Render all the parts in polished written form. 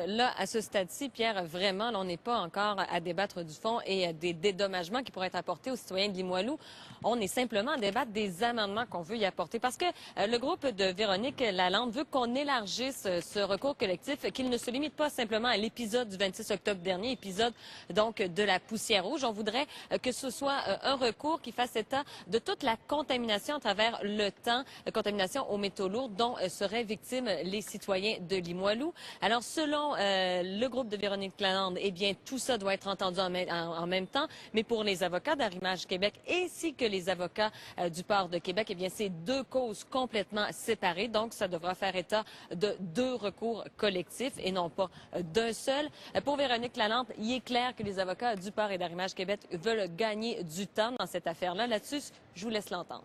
là, à ce stade-ci, Pierre, vraiment, là, on n'est pas encore à débattre du fond et des dédommagements qui pourraient être apportés aux citoyens de Limoilou. On est simplement à débattre des amendements qu'on veut y apporter parce que le groupe de Véronique Lalande veut qu'on élargisse ce recours collectif, qu'il ne se limite pas simplement à l'épisode du 26 octobre dernier, épisode donc de la poussière rouge. On voudrait que ce soit un recours qui fasse état de toute la contamination à travers le temps, contamination aux métaux lourds dont seraient victimes les citoyens de Limoilou. Alors, selon le groupe de Véronique Lalande, eh bien, tout ça doit être entendu en même temps. Mais pour les avocats d'Arrimage Québec ainsi que les avocats du port de Québec, eh bien, c'est deux causes complètement séparées. Donc, ça devra faire état de deux recours collectifs et non pas d'un seul. Pour Véronique Lalande, il est clair que les avocats du port et d'Arrimage Québec veulent gagner du temps dans cette affaire-là. Là-dessus, je vous laisse l'entendre.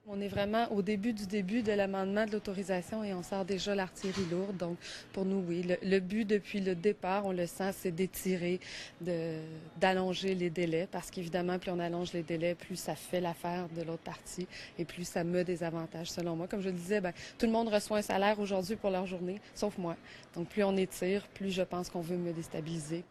On est vraiment au début de l'amendement de l'autorisation et on sort déjà l'artillerie lourde. Donc, pour nous, oui, le but depuis le départ, on le sent, c'est d'étirer, d'allonger les délais parce qu'évidemment, plus on allonge les délais, plus ça fait l'affaire de l'autre partie et plus ça me désavantage, selon moi. Comme je le disais, tout le monde reçoit un salaire aujourd'hui pour leur journée, sauf moi. Donc, plus on étire, plus je pense qu'on veut me déstabiliser.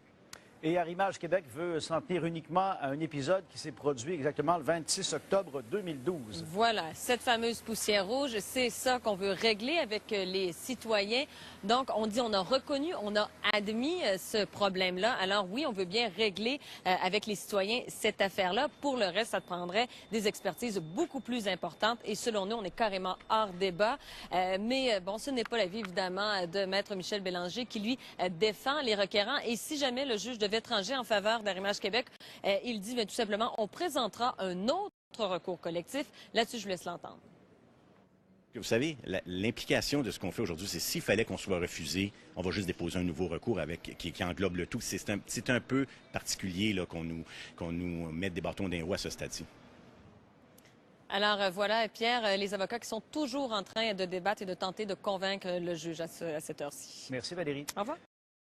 Et Arrimage Québec veut s'en tenir uniquement à un épisode qui s'est produit exactement le 26 octobre 2012. Voilà, cette fameuse poussière rouge, c'est ça qu'on veut régler avec les citoyens. Donc, on dit, on a reconnu, on a admis ce problème-là. Alors oui, on veut bien régler avec les citoyens cette affaire-là. Pour le reste, ça prendrait des expertises beaucoup plus importantes. Et selon nous, on est carrément hors débat. Mais bon, ce n'est pas l'avis, évidemment, de Maître Michel Bélanger qui, lui, défend les requérants. Et si jamais le juge devait trancher en faveur d'Arrimage Québec, il dit tout simplement, on présentera un autre recours collectif. Là-dessus, je vous laisse l'entendre. Vous savez, l'implication de ce qu'on fait aujourd'hui, c'est s'il fallait qu'on soit refusé, on va juste déposer un nouveau recours qui englobe le tout. C'est un peu particulier là, qu'on nous mette des bâtons dans les roues à ce stade-ci. Alors voilà, Pierre, les avocats qui sont toujours en train de débattre et de tenter de convaincre le juge à cette heure-ci. Merci Valérie. Au revoir.